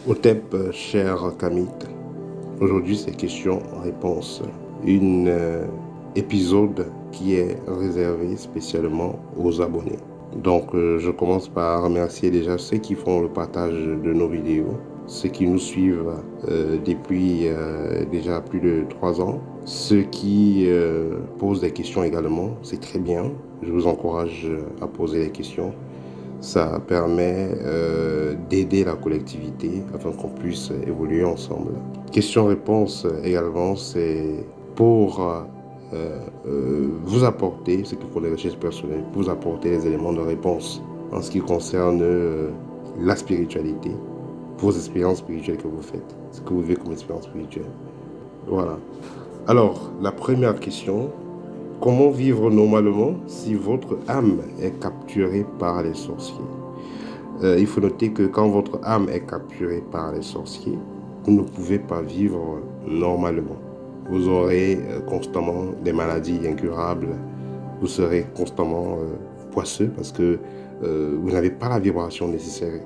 Otep, cher Kamit, aujourd'hui c'est question-réponse. Un épisode qui est réservé spécialement aux abonnés. Donc je commence par remercier déjà ceux qui font le partage de nos vidéos, ceux qui nous suivent depuis déjà plus de 3 ans, ceux qui posent des questions également, c'est très bien. Je vous encourage à poser des questions. Ça permet d'aider la collectivité afin qu'on puisse évoluer ensemble. Question-réponse également, c'est pour vous apporter, ce qu'il faut les recherches personnelles, vous apporter les éléments de réponse en ce qui concerne la spiritualité, vos expériences spirituelles que vous faites, ce que vous vivez comme expérience spirituelle. Voilà. Alors, la première question, comment vivre normalement si votre âme est capturée par les sorciers? Il faut noter que quand votre âme est capturée par les sorciers, vous ne pouvez pas vivre normalement. Vous aurez constamment des maladies incurables, vous serez constamment poisseux parce que vous n'avez pas la vibration nécessaire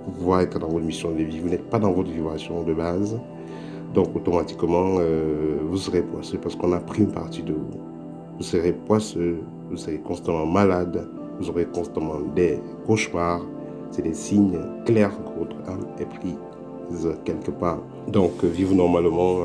pour pouvoir être dans votre mission de vie. Vous n'êtes pas dans votre vibration de base, donc automatiquement vous serez poisseux parce qu'on a pris une partie de vous. Vous serez poisseux, vous serez constamment malade, vous aurez constamment des cauchemars. C'est des signes clairs que votre âme est prise quelque part. Donc, vivre normalement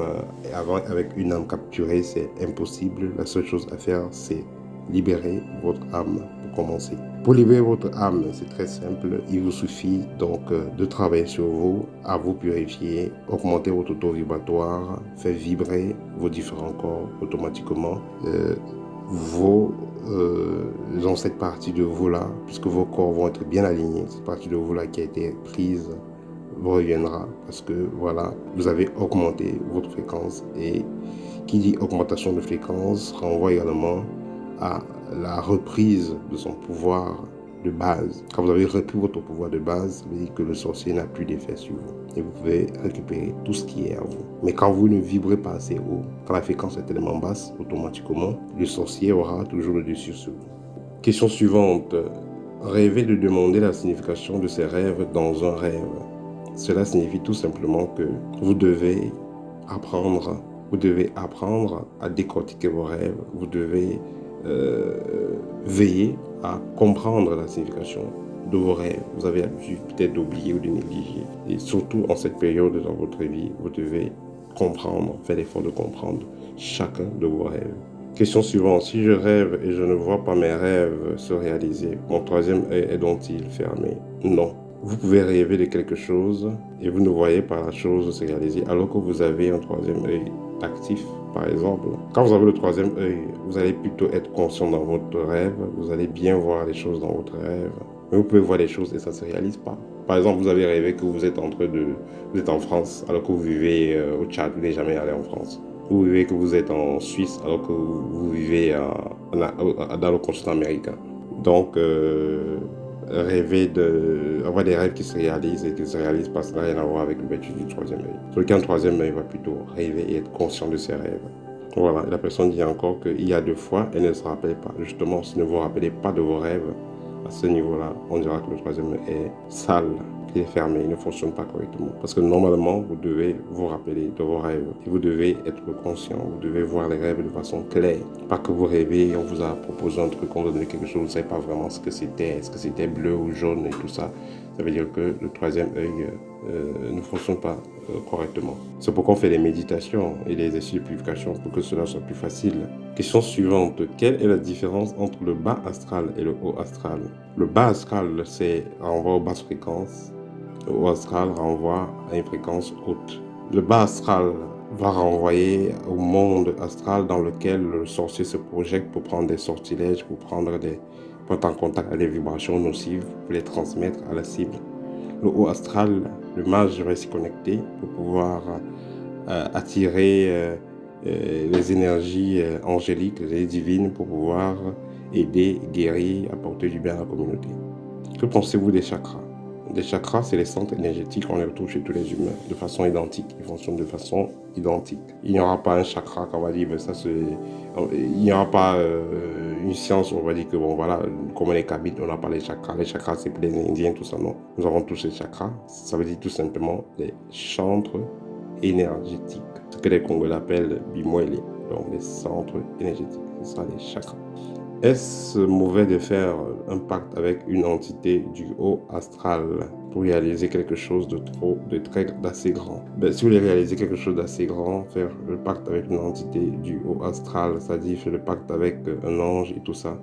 avec une âme capturée, c'est impossible. La seule chose à faire, c'est libérer votre âme pour commencer. Pour libérer votre âme, c'est très simple. Il vous suffit donc de travailler sur vous, à vous purifier, augmenter votre taux vibratoire, faire vibrer vos différents corps automatiquement. Dans cette partie de vous là, puisque vos corps vont être bien alignés, cette partie de vous là qui a été prise vous reviendra parce que voilà, vous avez augmenté votre fréquence, et qui dit augmentation de fréquence renvoie également à la reprise de son pouvoir de base. Quand vous avez repris votre pouvoir de base, ça veut dire que le sorcier n'a plus d'effet sur vous et vous pouvez récupérer tout ce qui est à vous. Mais quand vous ne vibrez pas assez haut, quand la fréquence est tellement basse, automatiquement, le sorcier aura toujours le dessus sur vous. Question suivante. Rêver de demander la signification de ses rêves dans un rêve. Cela signifie tout simplement que vous devez apprendre à décortiquer vos rêves. Vous devez veiller à comprendre la signification de vos rêves. Vous avez l'habitude peut-être d'oublier ou de négliger. Et surtout en cette période dans votre vie, vous devez comprendre, faire l'effort de comprendre chacun de vos rêves. Question suivante. Si je rêve et je ne vois pas mes rêves se réaliser, mon troisième œil est-il fermé? Non. Vous pouvez rêver de quelque chose et vous ne voyez pas la chose se réaliser alors que vous avez un troisième œil actif. Par exemple, quand vous avez le troisième œil, vous allez plutôt être conscient dans votre rêve, vous allez bien voir les choses dans votre rêve, mais vous pouvez voir les choses et ça ne se réalise pas. Par exemple, vous avez rêvé que vous êtes vous êtes en France alors que vous vivez au Tchad, vous n'êtes jamais allé en France. Vous vivez que vous êtes en Suisse alors que vous vivez dans le continent américain. Donc, avoir des rêves qui se réalisent et qui ne se réalisent pas, ça n'a rien à voir avec l'ouverture du troisième œil. Celui qui a un troisième œil va plutôt rêver et être conscient de ses rêves. Voilà, la personne dit encore qu'il y a 2 fois, elle ne se rappelle pas. Justement, si vous ne vous rappelez pas de vos rêves, à ce niveau-là, on dira que le troisième œil est sale, qu'il est fermé, il ne fonctionne pas correctement. Parce que normalement, vous devez vous rappeler de vos rêves et vous devez être conscient, vous devez voir les rêves de façon claire. Pas que vous rêvez, on vous a proposé un truc, on vous a donné quelque chose, vous ne savez pas vraiment ce que c'était, est-ce que c'était bleu ou jaune et tout ça. Ça veut dire que le troisième œil ne fonctionne pas correctement. C'est pourquoi on fait les méditations et les exercices de purification pour que cela soit plus facile. Question suivante. Quelle est la différence entre le bas astral et le haut astral? Le bas astral, c'est renvoie aux basses fréquences. Le haut astral renvoie à une fréquence haute. Le bas astral va renvoyer au monde astral dans lequel le sorcier se projette pour prendre des sortilèges, pour être en contact avec les vibrations nocives, pour les transmettre à la cible. Le haut astral, le mage va s'y connecter pour pouvoir attirer les énergies angéliques, les énergies divines, pour pouvoir aider, guérir, apporter du bien à la communauté. Que pensez-vous des chakras? Les chakras, c'est les centres énergétiques, on les retrouve chez tous les humains de façon identique. Ils fonctionnent de façon identique. Il n'y aura pas un chakra qu'on va dire, ben ça c'est... Il n'y aura pas une science où on va dire que, bon voilà, comme les Kabbalistes, on n'a pas les chakras. Les chakras, c'est pour les Indiens, tout ça, non. Nous avons tous ces chakras. Ça veut dire tout simplement les centres énergétiques. Ce que les Congolais appellent Bimwele. Donc les centres énergétiques. Ce sera les chakras. Est-ce mauvais de faire un pacte avec une entité du haut astral pour réaliser quelque chose d'assez grand? Si vous voulez réaliser quelque chose d'assez grand, faire le pacte avec une entité du haut astral, c'est-à-dire faire le pacte avec un ange et tout ça,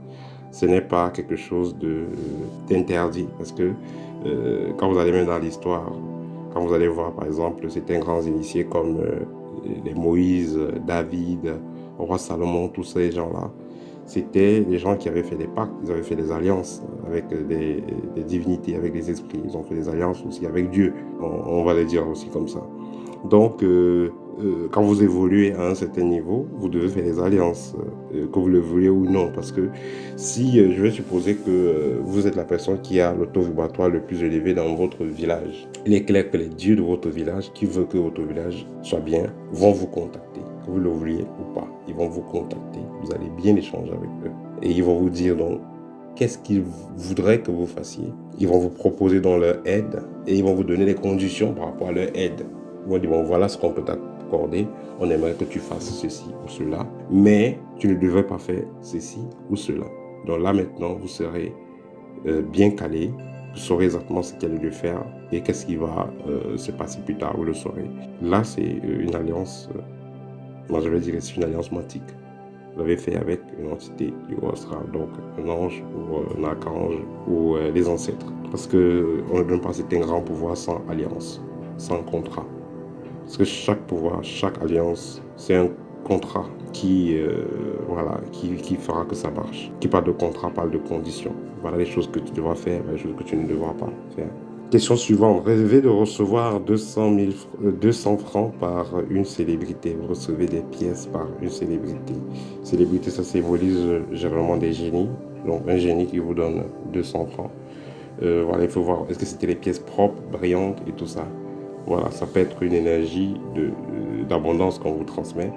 ce n'est pas quelque chose d'interdit. Parce que quand vous allez même dans l'histoire, quand vous allez voir par exemple certains grands initiés comme les Moïse, David, le roi Salomon, tous ces gens-là, c'était des gens qui avaient fait des pactes, ils avaient fait des alliances avec des divinités, avec des esprits. Ils ont fait des alliances aussi avec Dieu, on va les dire aussi comme ça. Donc, quand vous évoluez à un certain niveau, vous devez faire des alliances, que vous le vouliez ou non. Parce que si je vais supposer que vous êtes la personne qui a le taux vibratoire le plus élevé dans votre village, il est clair que les dieux de votre village, qui veulent que votre village soit bien, vont vous contacter. Que vous le vouliez ou pas, ils vont vous contacter. Vous allez bien échanger avec eux. Et ils vont vous dire donc qu'est-ce qu'ils voudraient que vous fassiez. Ils vont vous proposer dans leur aide et ils vont vous donner les conditions par rapport à leur aide. Ils vont dire, bon, voilà ce qu'on peut t'accorder. On aimerait que tu fasses ceci ou cela, mais tu ne devrais pas faire ceci ou cela. Donc là, maintenant, vous serez bien calé. Vous saurez exactement ce qu'il y a lieu de faire et qu'est-ce qui va se passer plus tard, vous le saurez. Là, c'est une alliance... moi, je vais dire que c'est une alliance matique. Vous l'avez fait avec une entité du haut astral, donc un ange ou un archange ou les ancêtres. Parce qu'on ne donne pas certains grands pouvoirs sans alliance, sans contrat. Parce que chaque pouvoir, chaque alliance, c'est un contrat qui fera que ça marche. Qui parle de contrat, parle de conditions. Voilà les choses que tu devras faire, les choses que tu ne devras pas faire. Question suivante. Rêvez de recevoir 200 francs par une célébrité. Vous recevez des pièces par une célébrité. Célébrité, ça symbolise généralement des génies. Donc un génie qui vous donne 200 francs. Voilà, il faut voir, est-ce que c'était des pièces propres, brillantes et tout ça. Voilà, ça peut être une énergie d'abondance qu'on vous transmet.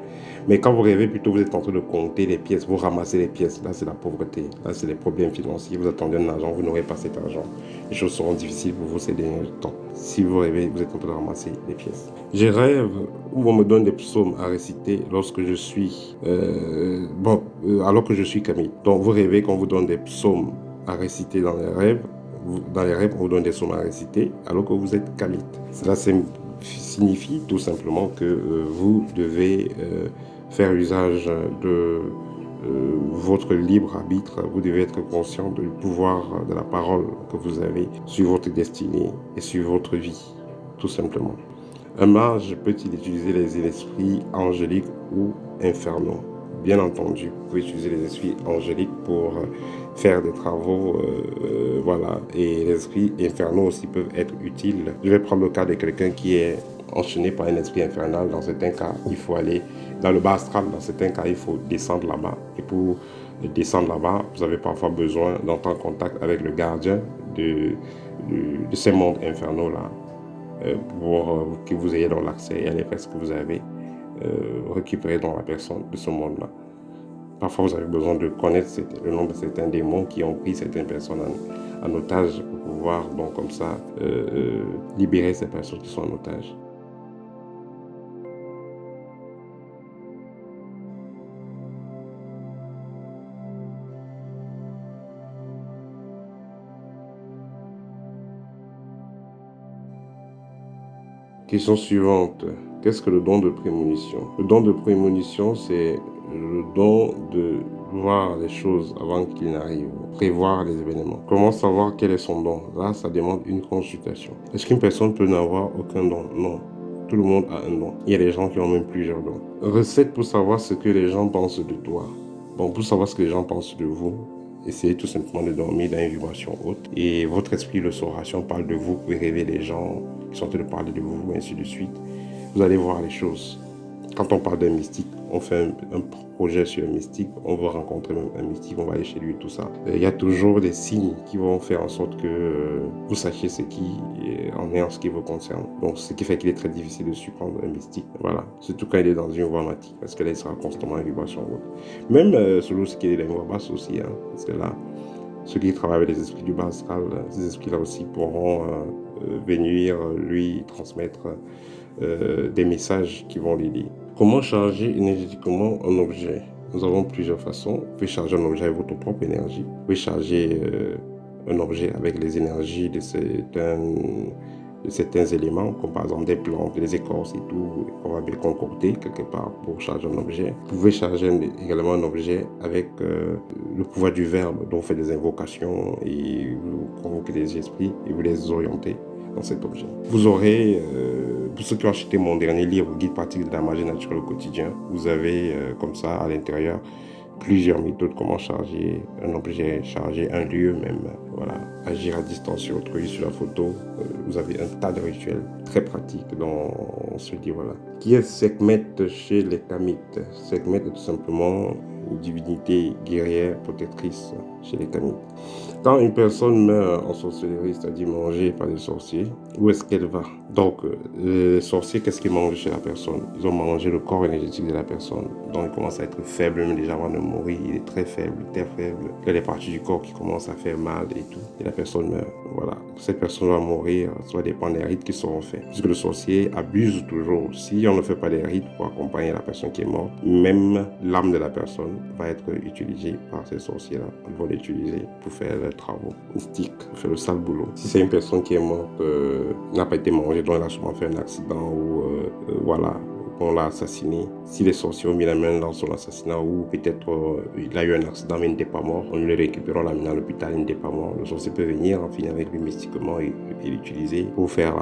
Mais quand vous rêvez, plutôt vous êtes en train de compter les pièces, vous ramassez les pièces. Là, c'est la pauvreté. Là, c'est les problèmes financiers. Vous attendez un argent, vous n'aurez pas cet argent. Les choses seront difficiles pour vous ces derniers temps. Si vous rêvez, vous êtes en train de ramasser les pièces. Je rêve où on me donne des psaumes à réciter lorsque je suis... alors que je suis Camille. Donc, vous rêvez qu'on vous donne des psaumes à réciter dans les rêves. Dans les rêves, on vous donne des psaumes à réciter alors que vous êtes kamite. Cela signifie tout simplement que vous devez faire usage de votre libre arbitre. Vous devez être conscient du pouvoir de la parole que vous avez sur votre destinée et sur votre vie, tout simplement. Un mage peut-il utiliser les esprits angéliques ou infernaux? Bien entendu, vous pouvez utiliser les esprits angéliques pour faire des travaux, voilà. Et les esprits infernaux aussi peuvent être utiles. Je vais prendre le cas de quelqu'un qui est enchaîné par un esprit infernal. Dans certains cas, il faut aller dans le bas astral. Dans certains cas, il faut descendre là-bas. Et pour descendre là-bas, vous avez parfois besoin d'entrer en contact avec le gardien de ces mondes infernaux-là. Pour que vous ayez dans l'accès et à l'effet que vous avez récupéré dans la personne de ce monde-là. Parfois, vous avez besoin de connaître le nom de certains démons qui ont pris certaines personnes en otage pour pouvoir, donc comme ça, libérer ces personnes qui sont en otage. Question suivante. Qu'est-ce que le don de prémonition? Le don de prémonition, c'est le don de voir les choses avant qu'ils n'arrivent, prévoir les événements. Comment savoir quel est son don? Là, ça demande une consultation. Est-ce qu'une personne peut n'avoir aucun don? Non. Tout le monde a un don. Il y a des gens qui ont même plusieurs dons. Recette pour savoir ce que les gens pensent de toi. Bon, pour savoir ce que les gens pensent de vous, essayez tout simplement de dormir dans une vibration haute et votre esprit le saura. Si on parle de vous, vous pouvez rêver les gens qui sont en train de parler de vous, et ainsi de suite. Vous allez voir les choses. Quand on parle d'un mystique, on fait un projet sur un mystique, on va rencontrer un mystique, on va aller chez lui, tout ça. Il y a toujours des signes qui vont faire en sorte que vous sachiez ce qui en est en ce qui vous concerne. Donc, ce qui fait qu'il est très difficile de surprendre un mystique. Voilà. Surtout quand il est dans une voie matique, parce que là, il sera constamment en vibration haute. Même selon ce qui est dans une voie basse aussi, hein, parce que là, ceux qui travaillent avec les esprits du bas astral, ces esprits-là aussi pourront venir lui transmettre des messages qui vont l'aider. Comment charger énergétiquement un objet? Nous avons plusieurs façons. Vous pouvez charger un objet avec votre propre énergie. Vous pouvez charger un objet avec les énergies de certains éléments, comme par exemple des plantes, des écorces et tout, qu'on va bien concocter quelque part pour charger un objet. Vous pouvez charger également un objet avec le pouvoir du verbe, dont vous faites des invocations et vous convoquez des esprits et vous les orientez dans cet objet. Vous aurez, pour ceux qui ont acheté mon dernier livre, Guide pratique de la magie naturelle au quotidien, vous avez comme ça à l'intérieur plusieurs méthodes, comment charger un objet, charger un lieu même, voilà, agir à distance sur autrui, sur la photo. Vous avez un tas de rituels très pratiques dans ce livre-là. Qui est Sekhmet chez les Kamites? Sekhmet est tout simplement une divinité guerrière, protectrice chez les Kamites. Quand une personne meurt en sorcellerie, c'est-à-dire mangée par des sorciers, où est-ce qu'elle va? Donc, les sorciers, qu'est-ce qu'ils mangent chez la personne? Ils ont mangé le corps énergétique de la personne. Donc, il commence à être faible, même déjà avant de mourir. Il est très faible, très faible. Il y a des parties du corps qui commencent à faire mal et tout. Et la personne meurt. Voilà. Cette personne va mourir, ça va dépendre des rites qui seront faits. Puisque le sorcier abuse toujours. Si on ne fait pas des rites pour accompagner la personne qui est morte, même l'âme de la personne va être utilisée par ces sorciers-là. Ils vont l'utiliser pour faire leurs travaux mystiques, pour faire le sale boulot. Si c'est une personne qui est morte, n'a pas été mangée, donc elle a sûrement fait un accident ou voilà, on l'a assassiné. Si les sorciers ont mis la main dans son assassinat ou peut-être il a eu un accident mais il n'était pas mort, on le récupère, on l'a mis à l'hôpital, il n'était pas mort. Le sorcier peut venir, en finir avec lui mystiquement et l'utiliser pour faire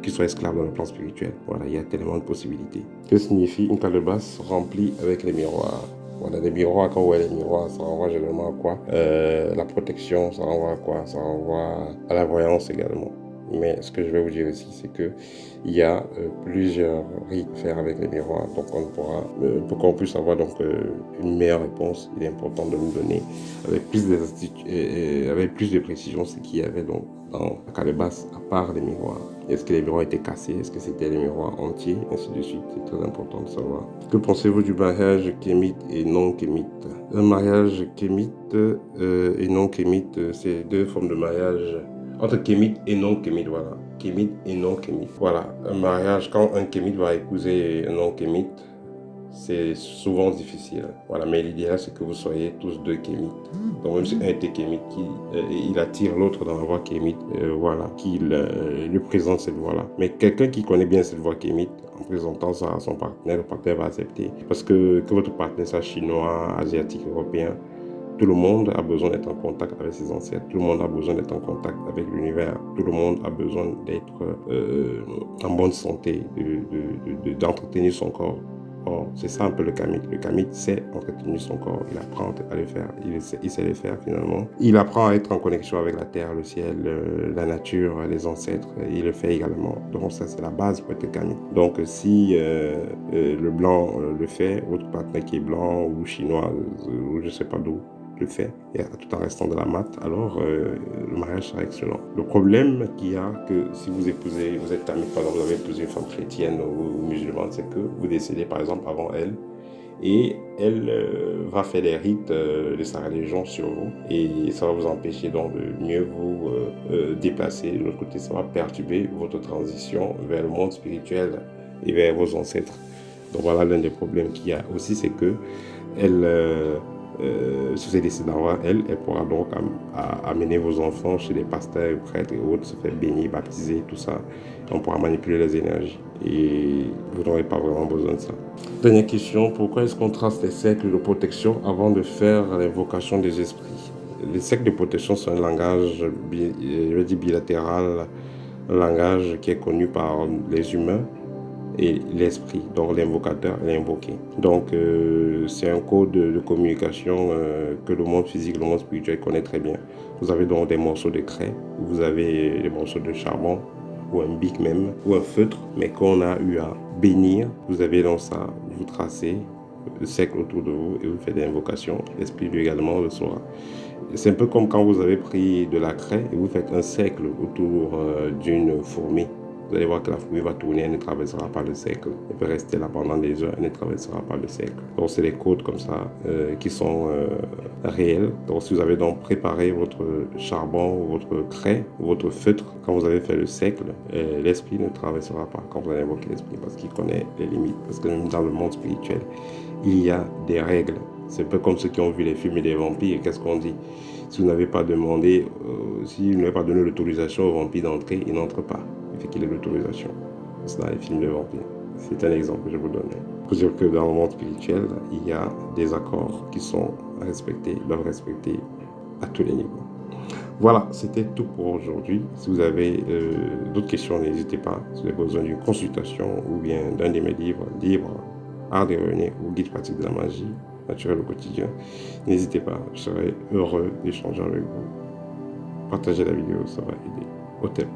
qu'il soit esclave dans le plan spirituel. Voilà, il y a tellement de possibilités. Que signifie une calebasse remplie avec les miroirs? Voilà, les miroirs, quand on voit les miroirs, ça renvoie généralement à quoi? La protection, ça renvoie à quoi? Ça renvoie à la voyance également. Mais ce que je vais vous dire ici, c'est que il y a plusieurs rites à faire avec les miroirs. Donc on pourra, pour qu'on puisse avoir donc une meilleure réponse, il est important de nous donner avec plus de précision ce qu'il y avait donc dans la calebasse à part les miroirs. Est-ce que les miroirs étaient cassés? Est-ce que c'était les miroirs entiers? Ainsi de suite. C'est très important de savoir. Que pensez-vous du mariage kémite et non kémite? Un mariage kémite et non kémite, c'est deux formes de mariage entre kémite et non kémite, voilà. Kémite et non kémite. Voilà, un mariage, quand un kémite va épouser un non kémite, c'est souvent difficile. Voilà, mais l'idéal, c'est que vous soyez tous deux kémites. Donc, même si un était kémite, il attire l'autre dans la voie kémite, voilà, qu'il lui présente cette voie-là. Mais quelqu'un qui connaît bien cette voie kémite, en présentant ça à son partenaire, le partenaire va accepter. Parce que votre partenaire soit chinois, asiatique, européen, tout le monde a besoin d'être en contact avec ses ancêtres. Tout le monde a besoin d'être en contact avec l'univers. Tout le monde a besoin d'être en bonne santé, d'entretenir son corps. Or, c'est ça un peu le kamite. Le kamite sait entretenir son corps. Il apprend à le faire. Il sait le faire finalement. Il apprend à être en connexion avec la terre, le ciel, la nature, les ancêtres. Il le fait également. Donc ça, c'est la base pour être kamite. Donc si le blanc le fait, votre partenaire qui est blanc ou chinois ou je ne sais pas d'où, le fait, et tout en restant de la maths, alors le mariage sera excellent. Le problème qu'il y a, que si vous épousez, vous êtes ami, par exemple, vous avez épousé une femme chrétienne ou musulmane, c'est que vous décédez par exemple avant elle, et elle va faire des rites de sa religion sur vous, et ça va vous empêcher donc de mieux vous déplacer. De l'autre côté, ça va perturber votre transition vers le monde spirituel et vers vos ancêtres. Donc voilà l'un des problèmes qu'il y a aussi, c'est que elle si vous êtes décédé avant elle pourra donc amener vos enfants chez les pasteurs, prêtres et autres, se faire bénir, baptiser, tout ça. On pourra manipuler les énergies et vous n'aurez pas vraiment besoin de ça. Dernière question, pourquoi est-ce qu'on trace les cercles de protection avant de faire l'invocation des esprits? Les cercles de protection sont un langage, je vais dire bilatéral, un langage qui est connu par les humains et l'esprit, donc l'invocateur et l'invoqué. Donc c'est un code de communication que le monde physique, le monde spirituel connaît très bien. Vous avez donc des morceaux de craie, vous avez des morceaux de charbon, ou un bic même, ou un feutre, mais qu'on a eu à bénir. Vous avez dans ça, vous tracez le cercle autour de vous et vous faites des invocations. L'esprit lui également le soir. C'est un peu comme quand vous avez pris de la craie et vous faites un cercle autour d'une fourmi. Vous allez voir que la fourmi va tourner, elle ne traversera pas le cercle. Elle peut rester là pendant des heures, elle ne traversera pas le cercle. Donc c'est des codes comme ça qui sont réels. Donc si vous avez donc préparé votre charbon, votre craie, votre feutre, quand vous avez fait le cercle, l'esprit ne traversera pas quand vous allez invoquer l'esprit parce qu'il connaît les limites. Parce que même dans le monde spirituel, il y a des règles. C'est un peu comme ceux qui ont vu les films des vampires. Qu'est-ce qu'on dit? Si vous n'avez pas demandé, si vous n'avez pas donné l'autorisation au vampire d'entrer, il n'entre pas. Il fait qu'il ait l'autorisation. C'est dans les films de vampires. C'est un exemple que je vous donne. Pour dire que dans le monde spirituel, il y a des accords qui sont respectés, doivent respecter à tous les niveaux. Voilà, c'était tout pour aujourd'hui. Si vous avez d'autres questions, n'hésitez pas. Si vous avez besoin d'une consultation ou bien d'un de mes livres, Art de revenir ou Guide pratique de la magie naturelle au quotidien, n'hésitez pas. Je serai heureux d'échanger avec vous. Partagez la vidéo, ça va aider. Au thème.